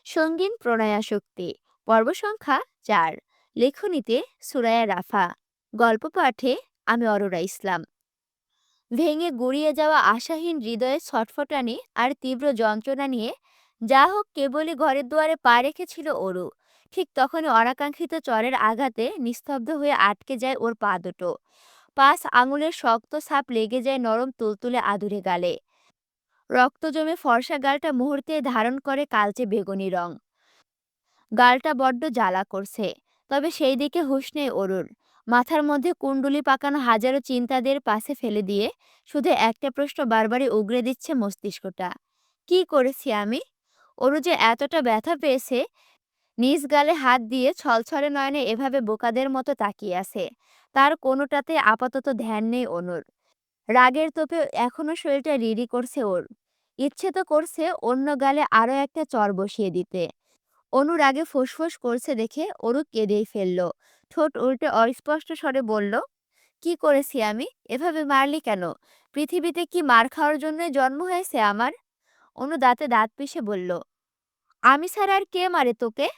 সঙ্গীন প্রণয়াসক্তি পর্ব সংখ্যা ৪। লেখনীতে সুরায়া রাফা। গল্প পাঠে আমি অরোরা ইসলাম। ভেঙে গুড়িয়ে যাওয়া আশাহীন হৃদয়ে ছটফটানি আর তীব্র যন্ত্রণা নিয়ে যা হোক কেবলই ঘরের দুয়ারে পা রেখেছিল অরু। ঠিক তখনই অনাকাঙ্ক্ষিত চরের আঘাতে নিস্তব্ধ হয়ে আটকে যায় ওর পা দুটো। ৫ আঙুলের শক্ত ছাপ লেগে যায় নরম তুলতুলে আদুরে গালে। রক্ত জমে ফর্সা গালটা মুহূর্তে ধারণ করে কালচে বেগুনি রং। গালটা বড্ড জ্বালা করছে, তবে সেই দিকে হুঁশ নেই অরুর। মাথার মধ্যে কুণ্ডুলি পাকানো হাজারো চিন্তাদের পাশে ফেলে দিয়ে শুধু একটা প্রশ্ন বারবারই উগরে দিচ্ছে মস্তিষ্কটা। কি করেছি আমি? অরু যে এতটা ব্যথা পেয়েছে, নিজ গালে হাত দিয়ে ছলছলে নয়নে এভাবে বোকাদের মতো তাকিয়ে আছে, তার কোনোটাতে আপাতত ধ্যান নেই অনুর। রাগের তোপে এখনো শরীরটা রিরি করছে ওর। ইচ্ছে তো করছে অন্য গালে আরো একটা চর বসিয়ে দিতে। অনুরাগে ফোঁস করছে দেখে অরু কেঁদেই ফেলল। ঠোঁট উল্টে অস্পষ্ট স্বরে বলল, কি করেছি আমি? এভাবে মারলি কেন? পৃথিবীতে কি মার খাওয়ার জন্যই জন্ম হয়েছে আমার? অনু দাঁতে দাঁত পিষে বলল, আমি ছাড়া আর কে মারে তোকে?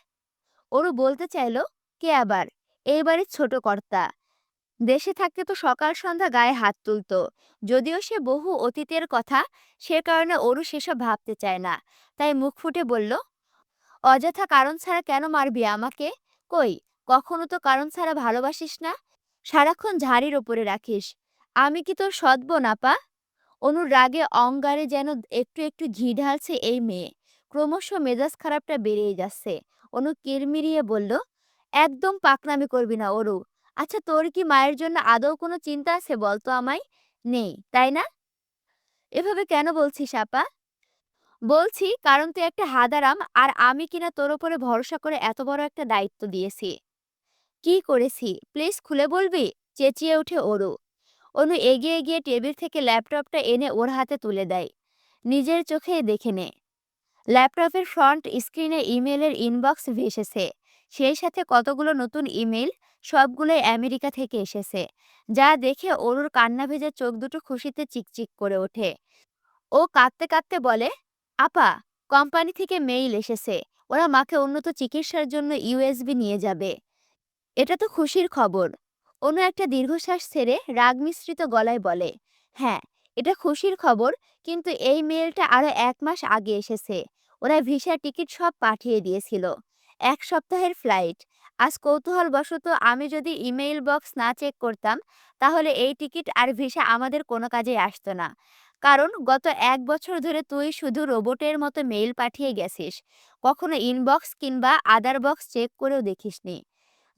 অরু বলতে চাইল, কে আবার? এই বাড়ির ছোট কর্তা। দেশে থাকতে তো সকাল সন্ধ্যা গায়ে হাত তুলতো। যদিও সে বহু অতীতের কথা, সে কারণে অরু সেসব ভাবতে চায় না। তাই মুখ ফুটে বলল, অযথা কারণ ছাড়া কেন মারবি আমাকে? কই, কখনো তো কারণ ছাড়া ভালোবাসিস না, সারাক্ষণ ঝাড়ির ওপরে রাখিস। আমি কি তোর সৎ বোন আপা? অনুর রাগে অঙ্গারে যেন একটু একটু ঘি ঢালছে এই মেয়ে। ক্রমশ মেজাজ খারাপটা বেড়েই যাচ্ছে। অনু কিরমিরিয়ে বলল, একদম পাকনামি করবি না অরু। আচ্ছা, তোর কি মায়ের জন্য আদৌ কোনো চিন্তা আছে বলতো আমায়? নেই, তাই না? এভাবে কেন বলছিস আপা? বলছি কারণ তুই একটা হাদারাম, আর আমি কিনা তোর উপরে ভরসা করে এত বড় একটা দায়িত্ব দিয়েছি। কি করেছি প্লিজ খুলে বলবি? চেঁচিয়ে ওঠে অরু। অনু এগিয়ে গিয়ে টেবিল থেকে ল্যাপটপটা এনে ওর হাতে তুলে দেয়। নিজের চোখে দেখে নে। ল্যাপটপের ফ্রন্ট স্ক্রিনে ইমেলের ইনবক্স ভেসেছে, সেই সাথে কতগুলো নতুন ইমেল। সবগুলোই আমেরিকা থেকে এসেছে, যা দেখে অরুর কান্না ভেজা চোখ দুটো খুশিতে চিকচিক করে ওঠে। ও কাঁদতে কাঁদতে বলে, আপা, কোম্পানি থেকে মেইল এসেছে, ওরা মাকে উন্নত চিকিৎসার জন্য ইউএসবি নিয়ে যাবে। এটা তো খুশির খবর। অনু একটা দীর্ঘশ্বাস ছেড়ে রাগ মিশ্রিত গলায় বলে, হ্যাঁ, এটা খুশির খবর, কিন্তু এই মেইলটা আরো ১ মাস আগে এসেছে। ওরা ভিসা টিকিট সব পাঠিয়ে দিয়েছিল, ১ সপ্তাহের ফ্লাইট। আজ কৌতূহলবশত আমি যদি ইমেইল বক্স না চেক করতাম, তাহলে এই টিকিট আর ভিসা আমাদের কোনো কাজেই আসতো না। কারণ গত ১ বছর ধরে তুই শুধু রোবটের মতো মেইল পাঠিয়ে গেছিস, কখনো ইনবক্স কিংবা আদার বক্স চেক করেও দেখিসনি।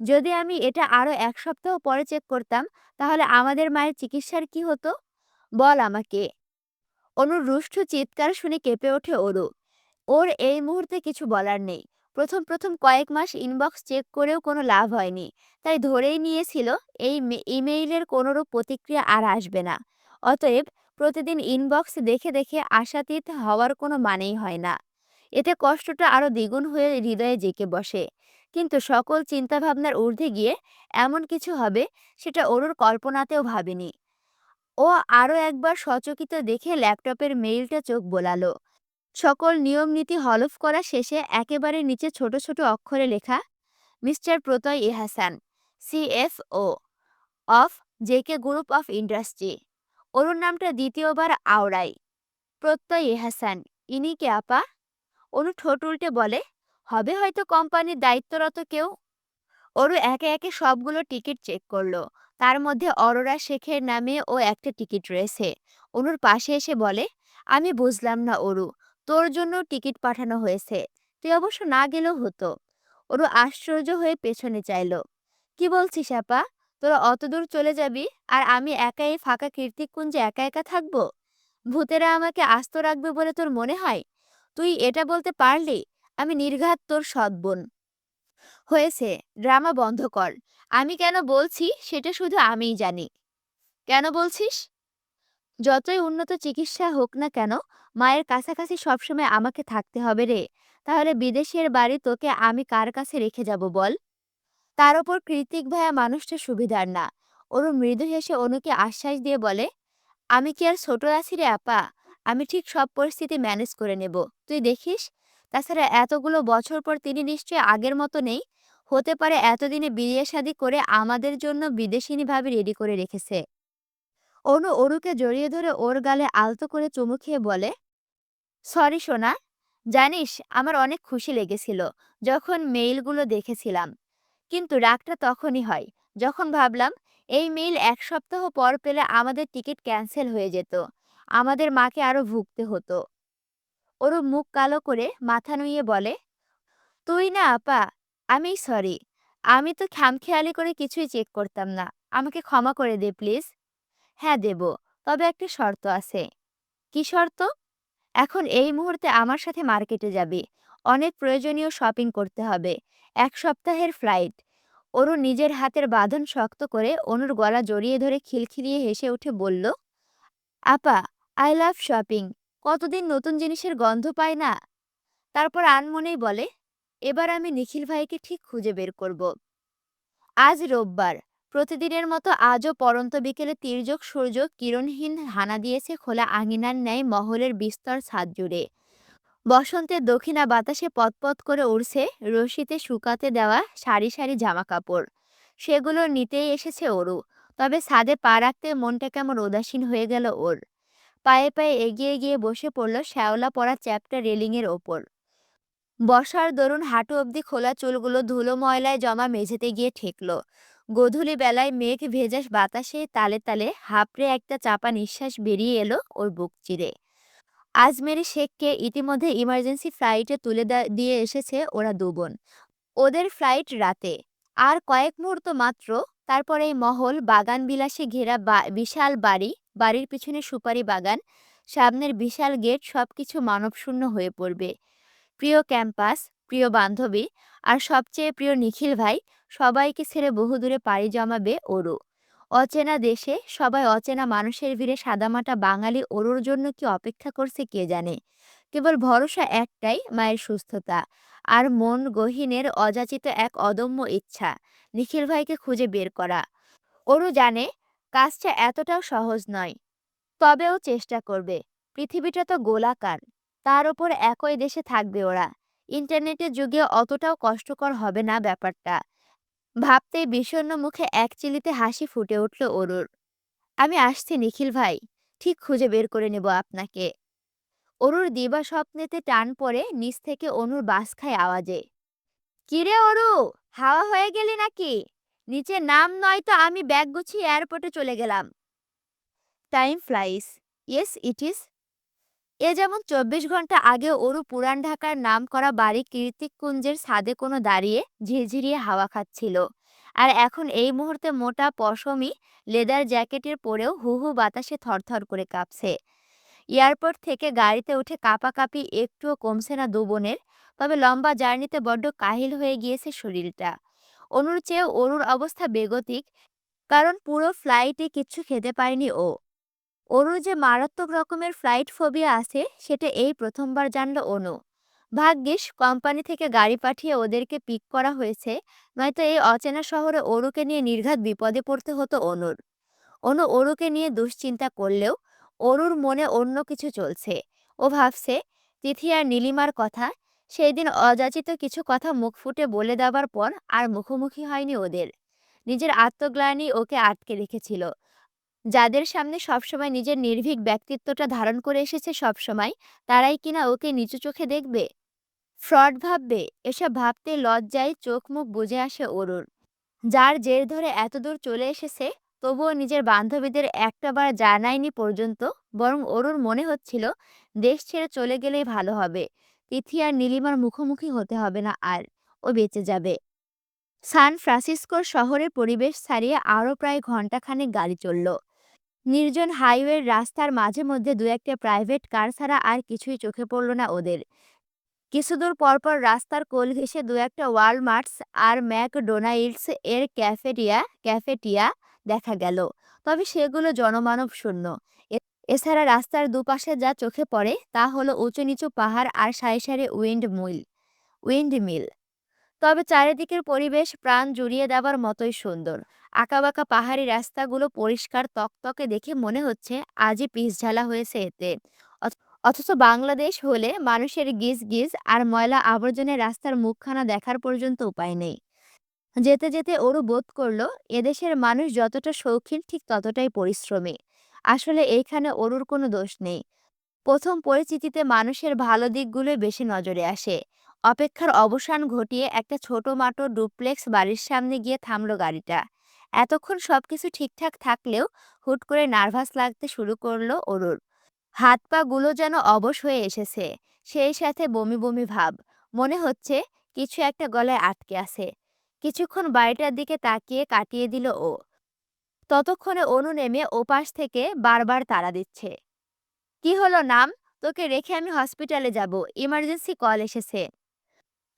যদি আমি এটা আরো ১ সপ্তাহ পরে চেক করতাম, তাহলে আমাদের মায়ের চিকিৎসার কি হতো? বল আমাকে। অনুর রুষ্ট চিৎকার শুনে কেঁপে ওঠে অরু। ওর এই মুহূর্তে কিছু বলার নেই। প্রথম কয়েক মাস ইনবক্স চেক করেও কোনো লাভ হয়নি, তাই ধরেই নিয়েছিল এই ইমেইলের কোনোরূপ প্রতিক্রিয়া আর আসবে না। অতএব প্রতিদিন ইনবক্স দেখে দেখে আশাতীত হওয়ার কোনো মানেই হয় না। এতে কষ্টটা আরো দ্বিগুণ হয়ে হৃদয়ে জেঁকে বসে। কিন্তু সকল চিন্তাভাবনার ঊর্ধ্বে গিয়ে এমন কিছু হবে, সেটা অরুর কল্পনাতেও ভাবেনি। ও আরও একবার সচকিত দেখে ল্যাপটপের মেইলটা চোখ বোলালো। সকল নিয়ম নীতি হলফ করা শেষে একেবারে নিচে ছোট ছোট অক্ষরে লেখা, mister Pratyay Ehasan, CFO of JK group of industry. Arun নামটা দ্বিতীয়বার আওড়াই। প্রত্যয় এহাসান, ইনি কে আপা? অনু ঠোঁট উল্টে বলে, হবে হয়তো কোম্পানির দায়িত্বরত কেউ। অরু একে একে সবগুলো টিকিট চেক করলো। তার মধ্যে অরোরা শেখের নামে ও একটা টিকিট রয়েছে। অনুর পাশে এসে বলে, আমি বুঝলাম না অরু, তোর জন্য টিকিট পাঠানো হয়েছে, তুই অবশ্য না গেলেও হতো। অরু আশ্চর্য হয়ে পেছনে চাইলো। কি বলছিস আপা? তোরা অত দূর চলে যাবি, আর আমি একা এই ফাঁকা কীর্তিকুঞ্জে একা একা থাকবো? ভূতেরা আমাকে আস্ত রাখবে বলে তোর মনে হয়? তুই এটা বলতে পারলি আমি নির্ঘাত তোর সৎ বোন? হয়েছে, ড্রামা বন্ধ কর। আমি কেন বলছি সেটা শুধু আমিই জানি। কেন বলছিস? যতই উন্নত চিকিৎসা হোক না কেন, মায়ের কাছাকাছি সবসময় আমাকে থাকতে হবে রে। তাহলে বিদেশের বাড়ি তোকে আমি কার কাছে রেখে যাব বল? তার ওপর কৃতিক ভাইয়া মানুষটা সুবিধার না। ওর মৃদু হেসে অনুকে আশ্বাস দিয়ে বলে, আমি কি আর ছোট আছি রে আপা? আমি ঠিক সব পরিস্থিতি ম্যানেজ করে নেব, তুই দেখিস। তাছাড়া এতগুলো বছর পর তিনি নিশ্চয়ই আগের মতো নেই। হতে পারে এতদিনে বিয়ে শাদী করে আমাদের জন্য বিদেশিনীভাবে রেডি করে রেখেছে। অনু অরুকে জড়িয়ে ধরে ওর গালে আলতো করে চুমু খেয়ে বলে, সরি সোনা। জানিস, আমার অনেক খুশি লেগেছিল যখন মেইলগুলো দেখেছিলাম। কিন্তু রাগটা তখনই হয় যখন ভাবলাম এই মেইল ১ সপ্তাহ পর পেলে আমাদের টিকিট ক্যান্সেল হয়ে যেত। আমাদের মাকে আরো ভুগতে হতো। ওর মুখ কালো করে মাথা নুইয়ে বলে, তুই না আপা, আমি সরি। আমি তো খামখেয়ালি করে কিছুই চেক করতাম না। আমাকে ক্ষমা করে দে প্লিজ। হ্যাঁ দেব, তবে একটা শর্ত আছে। কি শর্ত? এখন এই মুহূর্তে আমার সাথে মার্কেটে যাবি। অনেক প্রয়োজনীয় শপিং করতে হবে। ১ সপ্তাহের ফ্লাইট। অরু নিজের হাতের বাঁধন শক্ত করে অনুর গলা জড়িয়ে ধরে খিলখিলিয়ে হেসে উঠে বলল, আপা, আই লাভ শপিং। কতদিন নতুন জিনিসের গন্ধ পাই না। তারপর আনমনেই বলে, এবার আমি নিখিল ভাইকে ঠিক খুঁজে বের করব। আজ রোববার। প্রতিদিনের মতো আজও পড়ন্ত বিকেলে তির্যক সূর্য কিরণহীন হানা দিয়েছে খোলা আঙিনার ন্যায় মহলের বিস্তর ছাদ জুড়ে। বসন্তের দক্ষিণা বাতাসে পতপত করে উড়ছে রশিতে শুকাতে দেওয়া সারি সারি জামাকাপড়। সেগুলো নিতেই এসেছে অরু। তবে ছাদে পা রাখতে মনটা কেমন উদাসীন হয়ে গেল ওর। পায়ে পায়ে এগিয়ে গিয়ে বসে পড়ল শ্যাওলা পড়া চ্যাপ্টা রেলিংয়ের ওপর। বর্ষার দরুন হাঁটু অবধি খোলা চুলগুলো ধুলো ময়লায় জমা মেঝেতে গিয়ে ঠেকল। গোধূলি বেলায় মেঘ ভেজা বাতাসে তালে তালে হাঁপড়ে একটা চাপা নিঃশ্বাস বেরিয়ে এলো ওর বুক চিরে। আজমেরি শেখকে ইতিমধ্যে ইমার্জেন্সি ফ্লাইটে তুলে দিয়ে এসেছে ওরা দুবোন। ওদের ফ্লাইট রাতে। আর কয়েক মুহূর্ত মাত্র, তারপর এই মহল বাগান বিলাসে ঘেরা বিশাল বাড়ি, বাড়ির পিছনে সুপারি বাগান, সামনের বিশাল গেট সবকিছু মানবশূন্য হয়ে পড়বে। প্রিয় ক্যাম্পাস, প্রিয় বান্ধবী, আর সবচেয়ে প্রিয় নিখিল ভাই, সবাইকে ছেড়ে বহুদূরে পাড়ি জমাবে অরু। অচেনা দেশে সবাই অচেনা মানুষের ভিড়ে সাদামাটা বাঙালি অরুর জন্য কি অপেক্ষা করছে কে জানে। কেবল ভরসা একটাই, মায়ের সুস্থতা। আর মন গহীনের অযাচিত এক অদম্য ইচ্ছা, নিখিল ভাইকে খুঁজে বের করা। অরু জানে কাজটা এতটাও সহজ নয়। তবেও চেষ্টা করবে। পৃথিবীটা তো গোলাকার। তার ওপর একই দেশে থাকবে ওরা। ইন্টারনেটের যুগে অতটাও কষ্টকর হবে না ব্যাপারটা। ভাবতেই বিষণ্ণ মুখে এক চিলিতে হাসি ফুটে উঠল অরুর। আমি আসছি নিখিল ভাই। ঠিক খুঁজে বের করে নেব আপনাকে। অরুর দিবা স্বপ্নেতে টান পড়ে নিচ থেকে অনুর বাস খায় আওয়াজে। কিরে অরু, হাওয়া হয়ে গেলি নাকি? নিচে নাম, নয়তো আমি ব্যাগ গুছিয়ে এয়ারপোর্টে চলে গেলাম। Time flies. Yes it is. এ যেমন ২৪ ঘন্টা আগে অরু পুরান ঢাকার নামকরা বাড়ি কীর্তিকুঞ্জের ছাদে কোনো দাঁড়িয়ে ঝিরঝিরিয়ে হাওয়া খাচ্ছিল। আর এখন এই মুহূর্তে মোটা পশমি লেদার জ্যাকেটের পরেও হু হু বাতাসে থরথর করে কাঁপছে। এয়ারপোর্ট থেকে গাড়িতে উঠে কাঁপাকাঁপি একটুও কমছে না দুবোনের। তবে লম্বা জার্নিতে বড্ড কাহিল হয়ে গিয়েছে শরীরটা। অনুর চেয়েও অরুর অবস্থা বেগতিক। কারণ পুরো ফ্লাইটে কিচ্ছু খেতে পারেনি ও। অনুর যে মারাত্মক রকমের ফ্লাইট ফোবিয়া আছে সেটা এই প্রথমবার জানল অনু। ভাগ্যিস কোম্পানি থেকে গাড়ি পাঠিয়ে ওদেরকে পিক করা হয়েছে, নয়তো এই অচেনা শহরে অরুকে নিয়ে নির্ঘাত বিপদে পড়তে হতো অনুর। অনু অরুকে নিয়ে দুশ্চিন্তা করলেও অরুর মনে অন্য কিছু চলছে। ও ভাবছে তিথি আর নীলিমার কথা। সেই দিন অযাচিত কিছু কথা মুখ ফুটে বলে দেওয়ার পর আর মুখোমুখি হয়নি ওদের। নিজের আত্মগ্লানি ওকে আটকে রেখেছিল। যাদের সামনে সবসময় নিজের নির্ভীক ব্যক্তিত্বটা ধারণ করে এসেছে সবসময়, তারাই কিনা ওকে নিচু চোখে দেখবে, ফ্রড ভাববে। এসব ভাবতে লজ্জায় চোখ মুখ বুজে আসে অরুর। যার জের ধরে এতদূর চলে এসেছে, তবুও নিজের বান্ধবীদের একটাবার জানায়নি পর্যন্ত। বরং অরুর মনে হচ্ছিল দেশ ছেড়ে চলে গেলেই ভালো হবে। তিথি আর নীলিমার মুখোমুখি হতে হবে না আর। ও বেঁচে যাবে। সান ফ্রান্সিসকোর শহরের পরিবেশ ছাড়িয়ে আরও প্রায় ঘন্টাখানেক গাড়ি চলল। নির্জন হাইওয়ের রাস্তার মাঝে মধ্যে দু একটা প্রাইভেট কার ছাড়া আর কিছুই চোখে পড়ল না ওদের। কিছুদূর পরপর রাস্তার কোল ঘেঁষে দু একটা ওয়ালমার্টস আর ম্যাকডোনাল্ডস এর ক্যাফেটিয়া দেখা গেল। তবে সেগুলো জনমানব শূন্য। এছাড়া রাস্তার দুপাশে যা চোখে পড়ে তা হলো উঁচু নিচু পাহাড় আর সারি সারি উইন্ডমিল। তবে চারিদিকের পরিবেশ প্রাণ জুড়িয়ে দেওয়ার মতোই সুন্দর। আঁকাবাঁকা পাহাড়ি রাস্তাগুলো পরিষ্কার তকতকে দেখে মনে হচ্ছে আজই পিচ ঢালা হয়েছে এতে। অথচ বাংলাদেশ হলে মানুষের গিজ গিজ আর ময়লা আবর্জনায় রাস্তার মুখখানা দেখার পর্যন্ত উপায় নেই। যেতে যেতে ওরও বোধ করল এদেশের মানুষ যতটা শৌখিন ঠিক ততটাই পরিশ্রমী। আসলে এইখানে ওরুর কোনো দোষ নেই। প্রথম পরিচিতিতে মানুষের ভালো দিকগুলোই বেশি নজরে আসে। অপেক্ষার অবসান ঘটিয়ে একটা ছোট মাটো ডুপ্লেক্স বাড়ির সামনে গিয়ে থামলো গাড়িটা। এতক্ষণ সবকিছু ঠিকঠাক থাকলেও হুট করে নার্ভাস লাগতে শুরু করলো অরুর। হাত পা গুলো যেন অবশ হয়ে এসেছে, সেই সাথে বমি বমি ভাব। মনে হচ্ছে কিছু একটা গলায় আটকে আছে। কিছুক্ষণ বাড়িটার দিকে তাকিয়ে কাটিয়ে দিল ও। ততক্ষণে অনু নেমে ওপাশ থেকে বারবার তাড়া দিচ্ছে। কি হলো নাম? তোকে রেখে আমি হসপিটালে যাব, ইমার্জেন্সি কল এসেছে।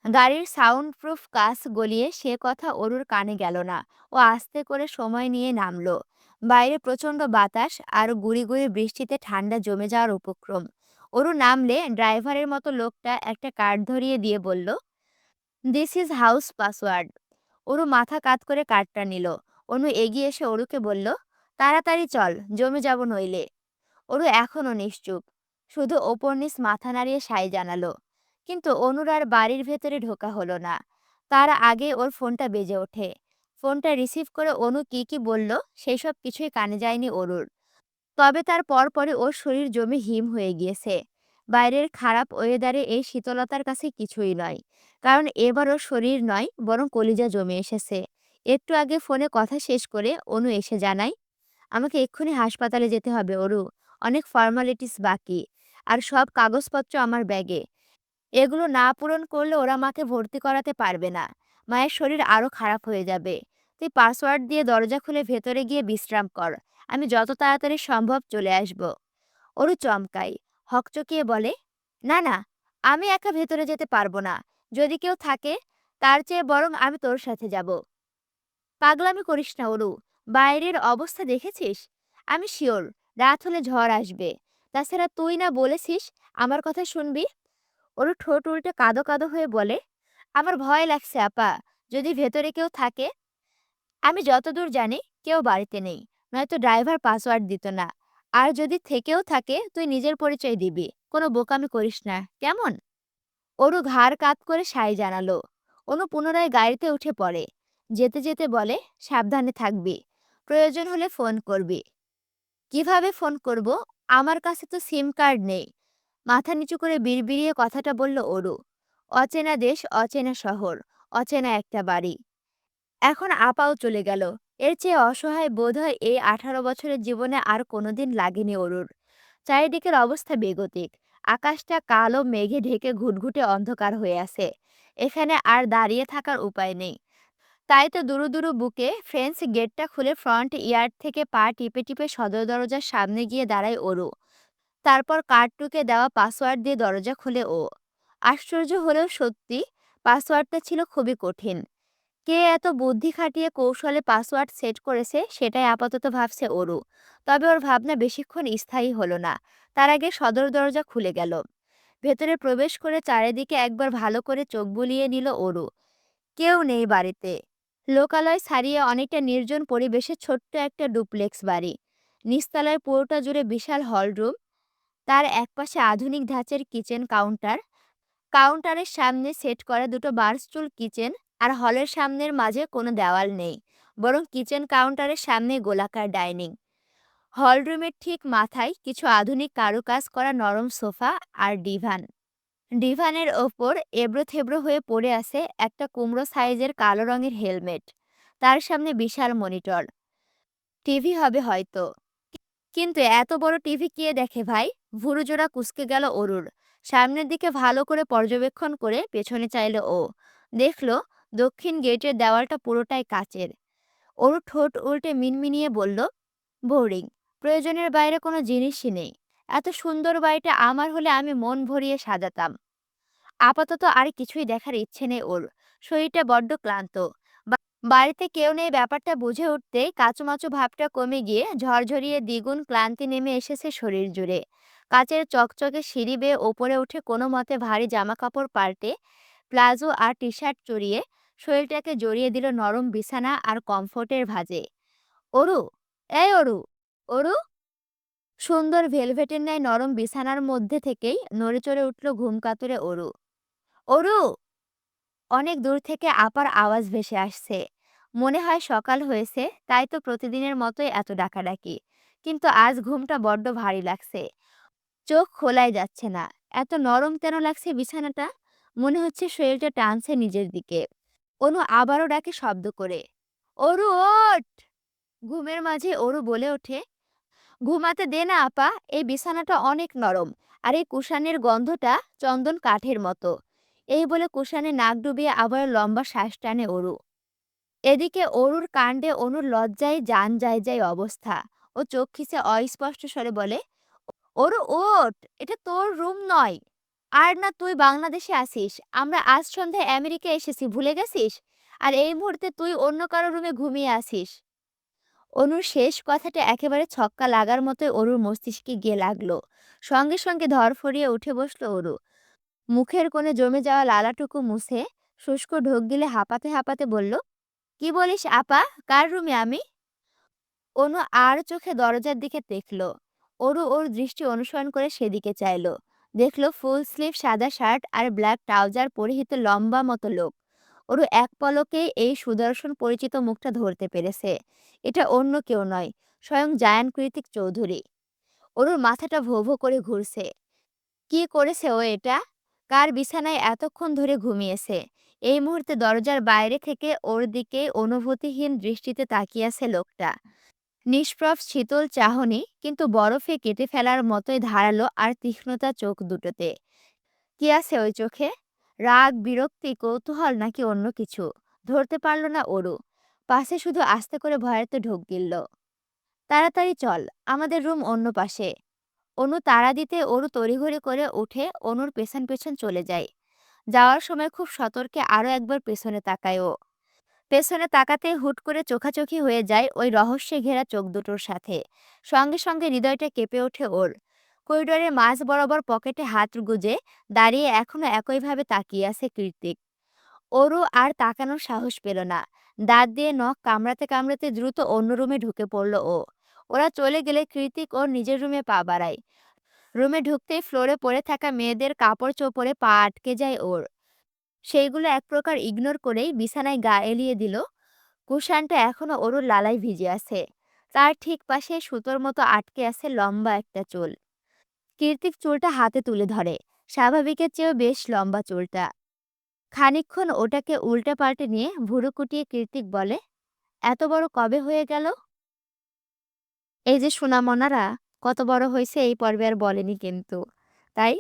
গাড়ির সাউন্ড প্রুফ কাচ গলিয়ে সে কথা অরুর কানে গেল না। ও আস্তে করে সময় নিয়ে নামলো। বাইরে প্রচণ্ড বাতাস আর গুড়ি গুড়ি বৃষ্টিতে ঠান্ডা জমে যাওয়ার উপক্রম। অরু নামলে ড্রাইভারের মতো লোকটা একটা কার্ড ধরিয়ে দিয়ে বলল, this is house password. Aru মাথা কাত করে কার্ডটা নিল। অনু এগিয়ে এসে অরুকে বলল, তাড়াতাড়ি চল, জমে যাব নইলে। অরু এখনও নিশ্চুপ, শুধু ওপর নিচ মাথা নাড়িয়ে সায় জানালো। কিন্তু অনুর আর বাড়ির ভেতরে ঢোকা হলো না। তার আগে ওর ফোনটা বেজে ওঠে। ফোনটা রিসিভ করে অনু কি কি বলল সেই সব কিছুই কানে যায়নি অরুর। তবে তার পরপরই ওর শরীর জমে হিম হয়ে গিয়েছে। বাইরের খারাপ ওয়েদারে এই শীতলতার কাছে কিছুই নয়। কারণ এবার ওর শরীর নয়, বরং কলিজা জমে এসেছে। একটু আগে ফোনে কথা শেষ করে অনু এসে জানায়, আমাকে এক্ষুনি হাসপাতালে যেতে হবে অরু। অনেক ফর্মালিটিস বাকি। আর সব কাগজপত্র আমার ব্যাগে। এগুলো না পূরণ করলে ওরা মাকে ভর্তি করাতে পারবে না। মায়ের শরীর আরো খারাপ হয়ে যাবে। তুই পাসওয়ার্ড দিয়ে দরজা খুলে ভেতরে গিয়ে বিশ্রাম কর। আমি যত তাড়াতাড়ি সম্ভব চলে আসব। অরু চমকাই, হকচকিয়ে বলে, না না, আমি একা ভেতরে যেতে পারবো না। যদি কেউ থাকে, তার চেয়ে বরং আমি তোর সাথে যাব। পাগলামি করিস না অরু। বাইরের অবস্থা দেখেছিস? আমি শিওর রাত হলে ঝড় আসবে। তাছাড়া তুই না বলেছিস আমার কথা শুনবি? ওর ঠোঁট উল্টে কাঁদো কাঁদো হয়ে বলে, আমার ভয় লাগছে আপা। যদি ভেতরে কেউ থাকে? আমি যতদূর জানি কেউ বাড়িতে নেই, নয়তো ড্রাইভার পাসওয়ার্ড দিত না। আর যদি থেকেও থাকে তুই নিজের পরিচয় দিবি, কোনো বোকামি করিস না, কেমন? অরু ঘাড় কাত করে সায় জানালো। অনু পুনরায় গাড়িতে উঠে পড়ে। যেতে যেতে বলে, সাবধানে থাকবি। প্রয়োজন হলে ফোন করবি। কিভাবে ফোন করব? আমার কাছে তো সিম কার্ড নেই। মাথা নিচু করে বিড়বিড়িয়ে কথাটা বলল অরু। অচেনা দেশ, অচেনা শহর, অচেনা একটা বাড়ি। এখন আপাও চলে গেল। এর চেয়ে অসহায় বোধহয় এই 18 বছরের জীবনে আর কোনোদিন লাগেনি অরুর। চারিদিকের অবস্থা বেগতিক। আকাশটা কালো মেঘে ঢেকে ঘুটঘুটে অন্ধকার হয়ে আছে। এখানে আর দাঁড়িয়ে থাকার উপায় নেই। তাই তো দুরু দুরু বুকে ফ্রেঞ্চ গেটটা খুলে ফ্রন্ট ইয়ার্ড থেকে পা টিপে টিপে সদর দরজার সামনে গিয়ে দাঁড়ায় অরু। তারপর কার্ডটুকে দেওয়া পাসওয়ার্ড দিয়ে দরজা খুলে ও। আশ্চর্য হলেও সত্যি, পাসওয়ার্ডটা ছিল খুবই কঠিন। কে এত বুদ্ধি খাটিয়ে কৌশলে পাসওয়ার্ড সেট করেছে সেটাই আপাতত ভাবছে অরু। তবে ওর ভাবনা বেশিক্ষণ স্থায়ী হলো না। তার আগে সদর দরজা খুলে গেল। ভেতরে প্রবেশ করে চারিদিকে একবার ভালো করে চোখ বুলিয়ে নিল অরু। কেউ নেই বাড়িতে। লোকালয় ছাড়িয়ে অনেকটা নির্জন পরিবেশে ছোট্ট একটা ডুপ্লেক্স বাড়ি। নিচতলায় পুরোটা জুড়ে বিশাল হলরুম। তার একপাশে আধুনিক ধাঁচের কিচেন কাউন্টার। কাউন্টারের সামনে সেট করা দুটো বারস্টুল কিচেন। আর হলের সামনের মাঝে কোনো দেওয়াল নেই, বরং কিচেন কাউন্টারের সামনে গোলাকার ডাইনিং। হলরুমের ঠিক মাথায় কিছু আধুনিক কারুকাজ করা নরম সোফা আর ডিভান। ডিভানের ওপর এবড়ো থেবড়ো হয়ে পড়ে আছে একটা কুমড়ো সাইজের কালো রঙের হেলমেট। তার সামনে বিশাল মনিটর। টিভি হবে হয়তো। কিন্তু এত বড় টিভি কে দেখে ভাই? ভুরুজোড়া কুঁচকে গেল অরুর। সামনের দিকে ভালো করে পর্যবেক্ষণ করে পেছনে চাইল ও। দেখল দক্ষিণ গেটের দেওয়ালটা পুরোটাই কাচের। অরু ঠোঁট উল্টে মিনমিনিয়ে বলল, বোরিং। প্রয়োজনের বাইরে কোনো জিনিসই নেই। এত সুন্দর বাড়িটা আমার হলে আমি মন ভরিয়ে সাজাতাম। আপাতত আর কিছুই দেখার ইচ্ছে নেই ওর। শরীরটা বড্ড ক্লান্ত। বাড়িতে কেউ নেই ব্যাপারটা বুঝে উঠতেই কাঁচুমাচু ভাবটা কমে গিয়ে ঝরঝরিয়ে দ্বিগুণ ক্লান্তি নেমে এসেছে শরীর জুড়ে। কাচের চকচকে সিঁড়ি বেয়ে ওপরে উঠে কোনো মতে ভারী জামাকাপড় পাল্টে প্লাজো আর টি শার্ট চড়িয়ে শরীরটাকে জড়িয়ে দিল নরম বিছানা আর কমফোর্টের ভাঁজে। অরু, এই অরু, অরু। সুন্দর ভেলভেটের ন্যায় নরম বিছানার মধ্যে থেকেই নড়েচড়ে উঠল ঘুম কাতুরে অরু। অরু! অনেক দূর থেকে আপার আওয়াজ ভেসে আসছে। মনে হয় সকাল হয়েছে, তাই তো প্রতিদিনের মতোই এত ডাকাডাকি। কিন্তু আজ ঘুমটা বড্ড ভারী লাগছে। চোখ খোলাই যাচ্ছে না। এত নরম কেন লাগছে বিছানাটা? মনে হচ্ছে শরীরটা টানছে নিজের দিকে। অনু আবারও ডাকে শব্দ করে। অরু, ওঠ! ঘুমের মাঝে অরু বলে ওঠে, ঘুমাতে দে না আপা, এই বিছানাটা অনেক নরম। আর এই কুষাণের গন্ধটা চন্দন কাঠের মতো। এই বলে কুষাণে নাক ডুবিয়ে আবার লম্বা শ্বাস টানে অরু। এদিকে অরুর কাণ্ডে অনুর লজ্জায় জান যায় যায় অবস্থা। ও চোখ খিচে অস্পষ্ট স্বরে বলে, অরু, ওঠ! এটা তোর রুম নয়। আর না তুই বাংলাদেশে আসিস। আমরা আজ সন্ধ্যায় আমেরিকা এসেছি, ভুলে গেছিস? আর এই মুহূর্তে তুই অন্য কারো রুমে ঘুমিয়ে আসিস। অনুর শেষ কথাটা একেবারে ছক্কা লাগার মতোই অরুর মস্তিষ্কে গিয়ে লাগলো। সঙ্গে সঙ্গে ধরফরিয়ে উঠে বসলো অরু। মুখের কোণে জমে যাওয়া লালাটুকু মুছে শুষ্ক ঢোক গিলে হাঁপাতে হাঁপাতে বলল, কি বলিস আপা? কার রুমে আমি? অনু আর চোখে দরজার দিকে দেখল। অরু ওর দৃষ্টি অনুসরণ করে সেদিকে চাইল। দেখল ফুল স্লিভ সাদা শার্ট আর ব্ল্যাক ট্রাউজার পরিহিত লম্বা মতো লোক। অরু এক পলকেই এই সুদর্শন পরিচিত মুখটা ধরতে পেরেছে। এটা অন্য কেউ নয়, স্বয়ং জায়ান কৃতিক চৌধুরী। অরুর মাথাটা ভো ভো করে ঘুরছে। কি করেছে ও এটা? কার বিছানায় এতক্ষণ ধরে ঘুমিয়েছে? এই মুহূর্তে দরজার বাইরে থেকে ওর দিকে অনুভূতিহীন দৃষ্টিতে তাকিয়ে আছে লোকটা। নিষ্প্রভ শীতল চাহনি, কিন্তু বরফে কেটে ফেলার মতোই ধারালো আর তীক্ষ্ণতা চোখ দুটোতে। কি আছে ওই চোখে? রাগ, বিরক্তি, কৌতূহল নাকি অন্য কিছু? ধরতে পারল না অরু। পাশে শুধু আস্তে করে ভয়ার্থ ঢোক গিলল। তাড়াতাড়ি চল, আমাদের রুম অন্য পাশে। অনু তাড়া দিতে অরু তড়িঘড়ি করে উঠে অনুর পেছন পেছন চলে যায়। যাওয়ার সময় খুব সতর্কে আরো একবার পেছনে তাকায় ও। পেছনে তাকাতেই হুট করে চোখাচোখি হয়ে যায় ওই রহস্যে ঘেরা চোখ দুটোর সাথে। সঙ্গে সঙ্গে হৃদয়টা কেঁপে ওঠে ওর। করিডোরের মাঝ বরাবর পকেটে হাত গুজে দাঁড়িয়ে এখনো একইভাবে তাকিয়ে আছে কৃতিক। ওরও আর তাকানোর সাহস পেল না। দাঁত দিয়ে নখ কামড়াতে কামড়াতে দ্রুত অন্য রুমে ঢুকে পড়ল ও। ওরা চলে গেলে কৃতিক ওর নিজের রুমে পা বাড়ায়। রুমে ঢুকতেই ফ্লোরে পড়ে থাকা মেয়েদের কাপড় চোপড়ে পা আটকে যায় ওর। সেইগুলো এক প্রকার ইগনোর করেই বিছানায় গা এলিয়ে দিল। কুশানটা এখনো অরুর লালায় ভিজে আছে। তার ঠিক পাশে সুতোর মতো আটকে আছে লম্বা একটা চুল। কীর্তিক চুলটা হাতে তুলে ধরে। স্বাভাবিকের চেয়েও বেশ লম্বা চুলটা। খানিকক্ষণ ওটাকে উল্টে পাল্টে নিয়ে ভুরু কুটিয়ে কীর্তিক বলে, এত বড় কবে হয়ে গেল? এই যে সোনামনারা, কত বড় হয়েছে এই পর্বে আর বলেনি কিন্তু। তাই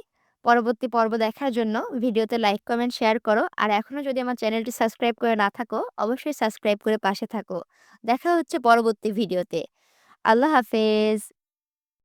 পরবর্তী পর্ব দেখার জন্য ভিডিওতে লাইক, কমেন্ট, শেয়ার করো। আর এখনো যদি আমার চ্যানেলটি সাবস্ক্রাইব করে না থাকো, অবশ্যই সাবস্ক্রাইব করে পাশে থাকো। দেখা হচ্ছে পরবর্তী ভিডিওতে। আল্লাহ হাফেজ।